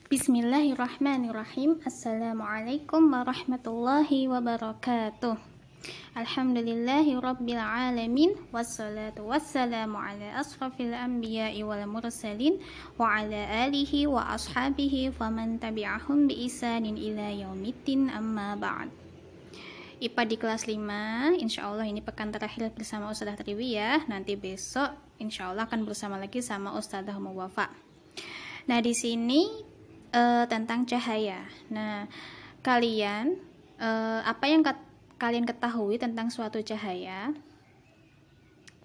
Bismillahirrahmanirrahim. Assalamualaikum warahmatullahi wabarakatuh. Alhamdulillahi rabbil alamin. Wassalatu wassalamu ala asrafil anbiya'i wal mursalin wa ala alihi wa ashabihi wa man tabi'ahum bi ihsanin ila yaumiddin, amma ba'd. IPA di kelas 5, insyaallah ini pekan terakhir bersama Ustazah Triwi ya. Nanti besok insyaallah akan bersama lagi sama Ustazah Muwafa. Nah, di sini tentang cahaya. Nah, kalian apa yang kalian ketahui tentang suatu cahaya?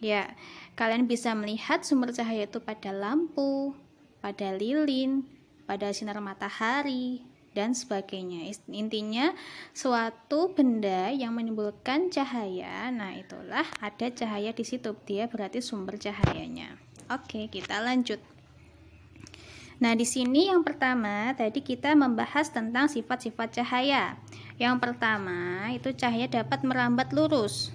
Ya, kalian bisa melihat sumber cahaya itu pada lampu, pada lilin, pada sinar matahari, dan sebagainya. Intinya suatu benda yang menimbulkan cahaya, nah itulah ada cahaya di situ. Dia berarti sumber cahayanya. Oke, kita lanjut. Nah, di sini yang pertama tadi kita membahas tentang sifat-sifat cahaya. Yang pertama itu cahaya dapat merambat lurus.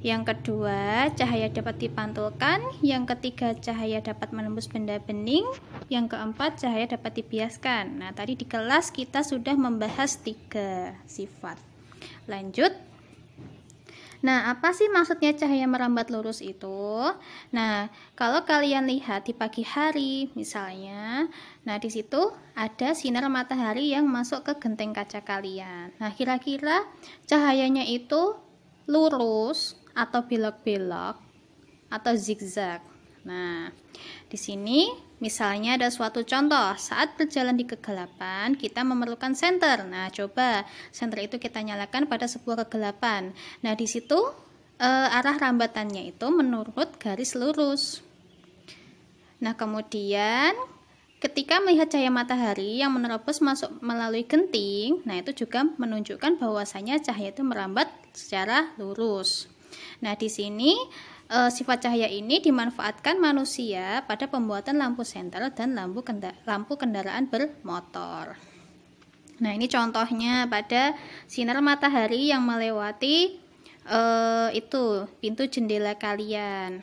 Yang kedua, cahaya dapat dipantulkan. Yang ketiga, cahaya dapat menembus benda bening. Yang keempat, cahaya dapat dibiaskan. Nah, tadi di kelas kita sudah membahas 3 sifat. Lanjut. Nah, apa sih maksudnya cahaya merambat lurus itu? Nah, kalau kalian lihat di pagi hari misalnya, nah di situ ada sinar matahari yang masuk ke genteng kaca kalian. Nah, kira-kira cahayanya itu lurus atau belok-belok atau zigzag. Nah, di sini misalnya ada suatu contoh, saat berjalan di kegelapan kita memerlukan senter. Nah, coba senter itu kita nyalakan pada sebuah kegelapan. Nah, di situ arah rambatannya itu menurut garis lurus. Nah, kemudian ketika melihat cahaya matahari yang menerobos masuk melalui genting, nah itu juga menunjukkan bahwasanya cahaya itu merambat secara lurus. Nah, di sini sifat cahaya ini dimanfaatkan manusia pada pembuatan lampu senter dan lampu kendaraan bermotor. Nah, ini contohnya pada sinar matahari yang melewati itu pintu jendela kalian.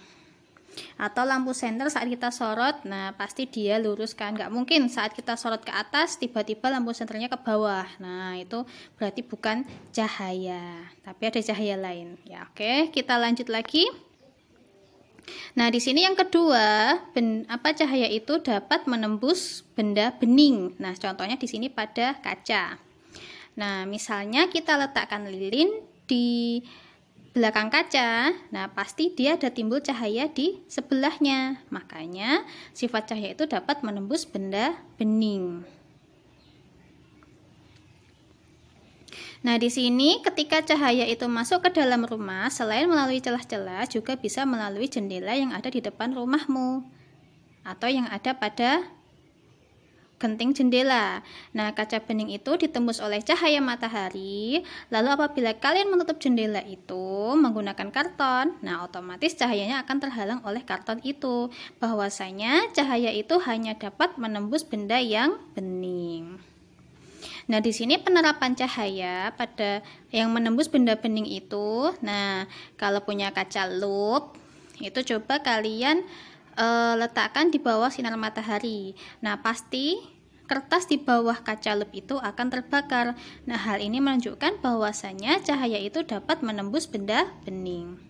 Atau lampu senter saat kita sorot, nah pasti dia lurus kan, nggak mungkin saat kita sorot ke atas tiba-tiba lampu senternya ke bawah. Nah, itu berarti bukan cahaya, tapi ada cahaya lain. Ya, oke, kita lanjut lagi. Nah, di sini yang kedua, cahaya itu dapat menembus benda bening. Nah, contohnya di sini pada kaca. Nah, misalnya kita letakkan lilin di belakang kaca, nah pasti dia ada timbul cahaya di sebelahnya. Makanya sifat cahaya itu dapat menembus benda bening. Nah, di sini ketika cahaya itu masuk ke dalam rumah, selain melalui celah-celah, juga bisa melalui jendela yang ada di depan rumahmu atau yang ada pada genting jendela. Nah, kaca bening itu ditembus oleh cahaya matahari. Lalu apabila kalian menutup jendela itu menggunakan karton, nah otomatis cahayanya akan terhalang oleh karton itu. Bahwasanya cahaya itu hanya dapat menembus benda yang bening. Nah, di sini penerapan cahaya pada yang menembus benda bening itu. Nah, kalau punya kaca loupe, itu coba kalian letakkan di bawah sinar matahari. Nah, pasti kertas di bawah kaca loupe itu akan terbakar. Nah, hal ini menunjukkan bahwasanya cahaya itu dapat menembus benda bening.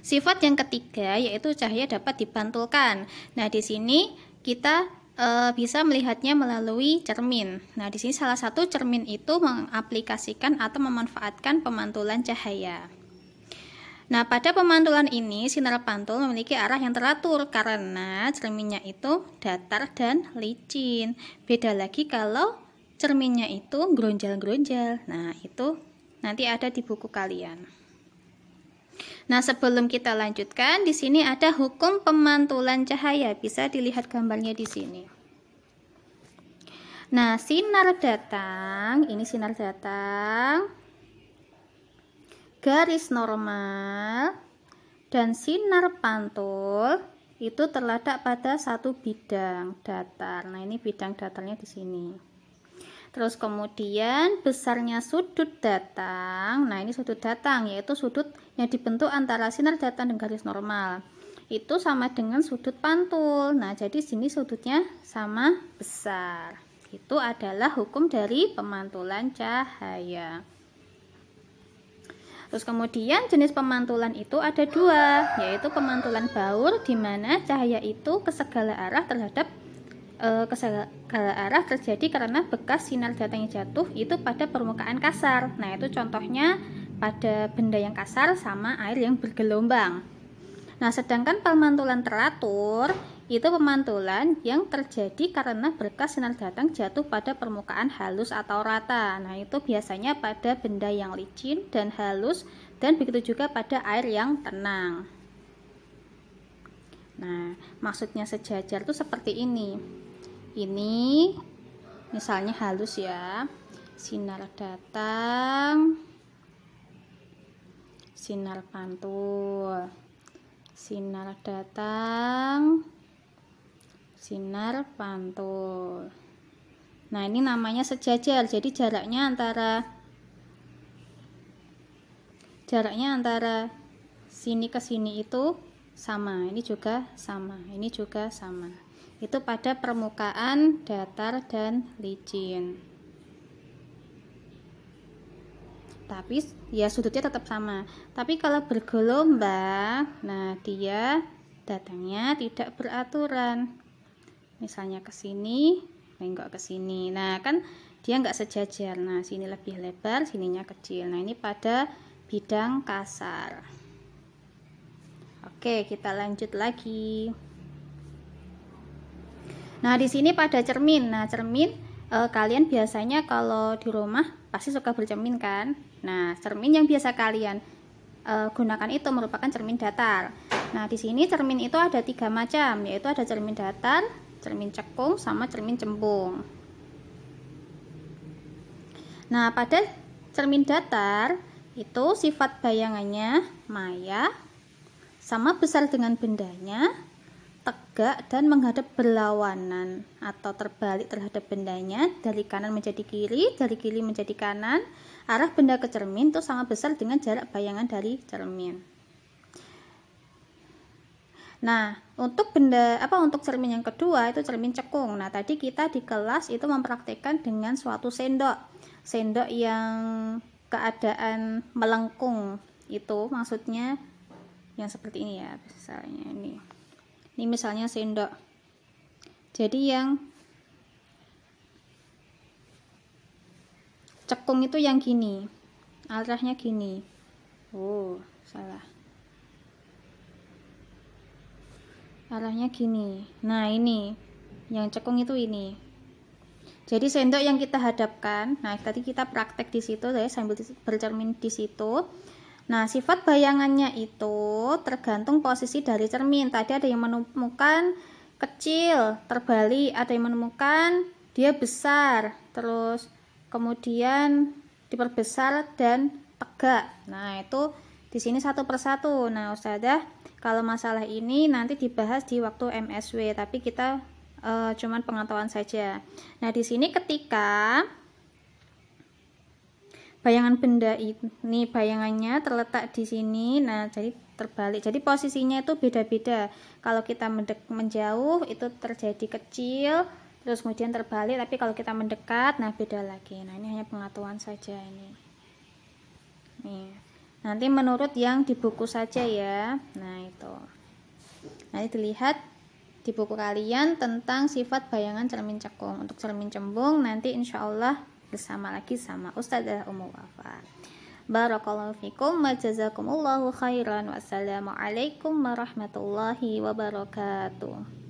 Sifat yang ketiga yaitu cahaya dapat dipantulkan. Nah, di sini kita bisa melihatnya melalui cermin. Nah, di sini salah satu cermin itu mengaplikasikan atau memanfaatkan pemantulan cahaya. Nah, pada pemantulan ini sinar pantul memiliki arah yang teratur karena cerminnya itu datar dan licin. Beda lagi kalau cerminnya itu geronjal-geronjal. Nah, itu nanti ada di buku kalian. Nah, sebelum kita lanjutkan, di sini ada hukum pemantulan cahaya. Bisa dilihat gambarnya di sini. Nah, sinar datang, ini sinar datang, garis normal, dan sinar pantul itu terletak pada satu bidang datar. Nah, ini bidang datarnya di sini. Terus kemudian besarnya sudut datang. Nah, ini sudut datang yaitu sudut yang dibentuk antara sinar datang dan garis normal. itu sama dengan sudut pantul. Nah, jadi sini sudutnya sama besar. Itu adalah hukum dari pemantulan cahaya. Terus kemudian jenis pemantulan itu ada dua, yaitu pemantulan baur, di mana cahaya itu ke segala arah terjadi karena bekas sinar datang yang jatuh itu pada permukaan kasar. Nah, itu contohnya pada benda yang kasar sama air yang bergelombang. Nah, sedangkan pemantulan teratur itu pemantulan yang terjadi karena bekas sinar datang jatuh pada permukaan halus atau rata. Nah, itu biasanya pada benda yang licin dan halus, dan begitu juga pada air yang tenang. Nah, maksudnya sejajar itu seperti ini. Ini misalnya halus ya. Sinar datang, sinar pantul, sinar datang, sinar pantul. Nah, ini namanya sejajar. Jadi jaraknya antara sini ke sini itu sama. Ini juga sama. Ini juga sama. Itu pada permukaan datar dan licin. Tapi ya sudutnya tetap sama. Tapi kalau bergelombang, nah dia datangnya tidak beraturan. Misalnya ke sini, nengok ke sini. Nah, kan dia nggak sejajar. Nah, sini lebih lebar, sininya kecil. Nah, ini pada bidang kasar. Oke, kita lanjut lagi. Nah, di sini pada cermin. Nah, cermin kalian biasanya kalau di rumah pasti suka bercermin kan? Nah, cermin yang biasa kalian gunakan itu merupakan cermin datar. Nah, di sini cermin itu ada 3 macam, yaitu ada cermin datar, cermin cekung, sama cermin cembung. Nah, pada cermin datar itu sifat bayangannya maya, sama besar dengan bendanya, tegak dan menghadap berlawanan atau terbalik terhadap bendanya, dari kanan menjadi kiri, dari kiri menjadi kanan. Arah benda ke cermin itu sama besar dengan jarak bayangan dari cermin. Nah, untuk cermin yang kedua itu cermin cekung. Nah, tadi kita di kelas itu mempraktikkan dengan suatu sendok. Sendok yang keadaan melengkung itu maksudnya yang seperti ini ya, misalnya ini. Ini misalnya sendok. Jadi yang cekung itu yang gini. Arahnya gini. Oh, salah. Arahnya gini. Nah, ini yang cekung itu ini. Jadi sendok yang kita hadapkan. Nah, tadi kita praktek di situ ya, sambil bercermin di situ. Nah, sifat bayangannya itu tergantung posisi dari cermin. Tadi ada yang menemukan kecil, terbalik, ada yang menemukan dia besar, terus kemudian diperbesar dan tegak. Nah, itu di sini satu persatu. Nah, Ustazah, kalau masalah ini nanti dibahas di waktu MSW, tapi kita cuman pengetahuan saja. Nah, di sini ketika bayangan benda ini, bayangannya terletak di sini, nah jadi terbalik. Jadi posisinya itu beda-beda. Kalau kita menjauh itu terjadi kecil, terus kemudian terbalik. Tapi kalau kita mendekat, nah beda lagi. Nah, ini hanya pengetahuan saja ini. Nih, nanti menurut yang di buku saja ya. Nah, itu. Nanti dilihat di buku kalian tentang sifat bayangan cermin cekung. Untuk cermin cembung nanti insya Allah bersama lagi sama Ustazah Umu Wafa. Barakallahu fikum wa jazakumullahu khairan. Wassalamualaikum warahmatullahi wabarakatuh.